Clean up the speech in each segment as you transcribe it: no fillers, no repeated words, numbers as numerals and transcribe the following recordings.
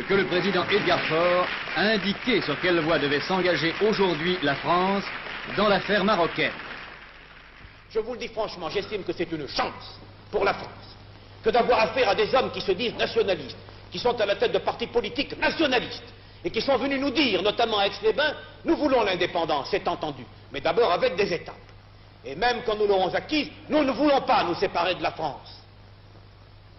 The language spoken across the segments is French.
que le président Edgar Faure a indiqué sur quelle voie devait s'engager aujourd'hui la France dans l'affaire marocaine. Je vous le dis franchement, j'estime que c'est une chance pour la France que d'avoir affaire à des hommes qui se disent nationalistes, qui sont à la tête de partis politiques nationalistes, et qui sont venus nous dire, notamment à Aix-les-Bains, nous voulons l'indépendance, c'est entendu, mais d'abord avec des étapes. Et même quand nous l'aurons acquise, nous ne voulons pas nous séparer de la France.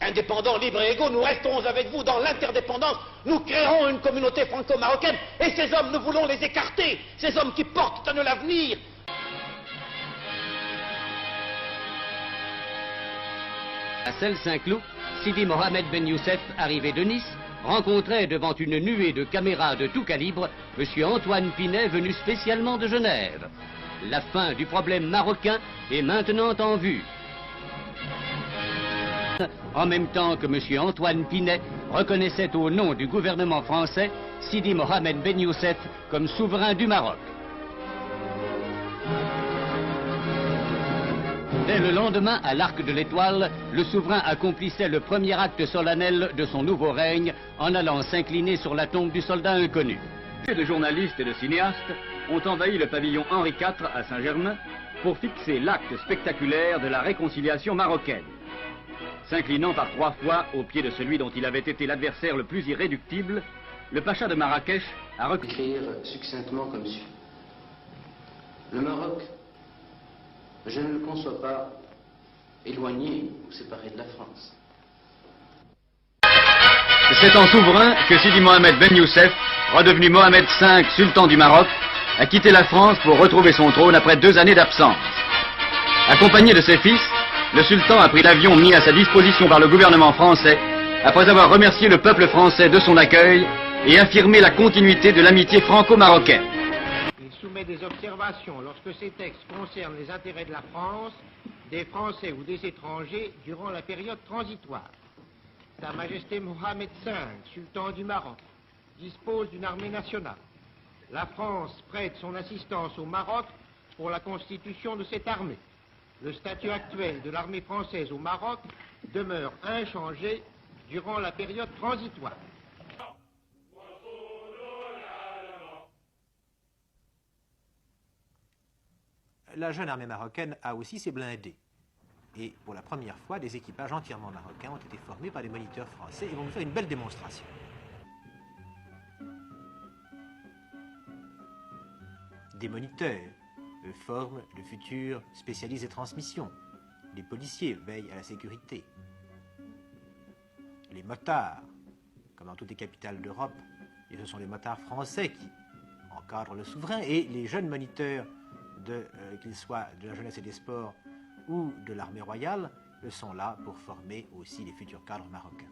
Indépendants, libres et égaux, nous resterons avec vous dans l'interdépendance, nous créerons une communauté franco-marocaine, et ces hommes, nous voulons les écarter, ces hommes qui portent à nous l'avenir. À Celles-Saint-Cloud, Sidi Mohamed Ben Youssef, arrivé de Nice, rencontrait devant une nuée de caméras de tout calibre M. Antoine Pinet, venu spécialement de Genève. La fin du problème marocain est maintenant en vue. En même temps que M. Antoine Pinet reconnaissait au nom du gouvernement français Sidi Mohamed Ben Youssef comme souverain du Maroc. Dès le lendemain, à l'Arc de l'Étoile, le souverain accomplissait le premier acte solennel de son nouveau règne en allant s'incliner sur la tombe du soldat inconnu. De journalistes et de cinéastes ont envahi le pavillon Henri IV à Saint-Germain pour fixer l'acte spectaculaire de la réconciliation marocaine. S'inclinant par 3 fois au pied de celui dont il avait été l'adversaire le plus irréductible, le pacha de Marrakech a écrire succinctement comme suit. Le Maroc, je ne le conçois pas éloigné ou séparé de la France. C'est en souverain que Sidi Mohamed Ben Youssef, redevenu Mohamed V, sultan du Maroc, a quitté la France pour retrouver son trône après 2 années d'absence. Accompagné de ses fils, le sultan a pris l'avion mis à sa disposition par le gouvernement français, après avoir remercié le peuple français de son accueil et affirmé la continuité de l'amitié franco-marocaine. Il soumet des observations lorsque ces textes concernent les intérêts de la France, des Français ou des étrangers durant la période transitoire. Sa Majesté Mohamed V, sultan du Maroc, dispose d'une armée nationale. La France prête son assistance au Maroc pour la constitution de cette armée. Le statut actuel de l'armée française au Maroc demeure inchangé durant la période transitoire. La jeune armée marocaine a aussi ses blindés. Et pour la première fois, des équipages entièrement marocains ont été formés par des moniteurs français et vont nous faire une belle démonstration. Des moniteurs forment le futur spécialiste des transmissions. Les policiers veillent à la sécurité. Les motards, comme dans toutes les capitales d'Europe, et ce sont les motards français qui encadrent le souverain, et les jeunes moniteurs, qu'ils soient de la jeunesse et des sports ou de l'armée royale, sont là pour former aussi les futurs cadres marocains.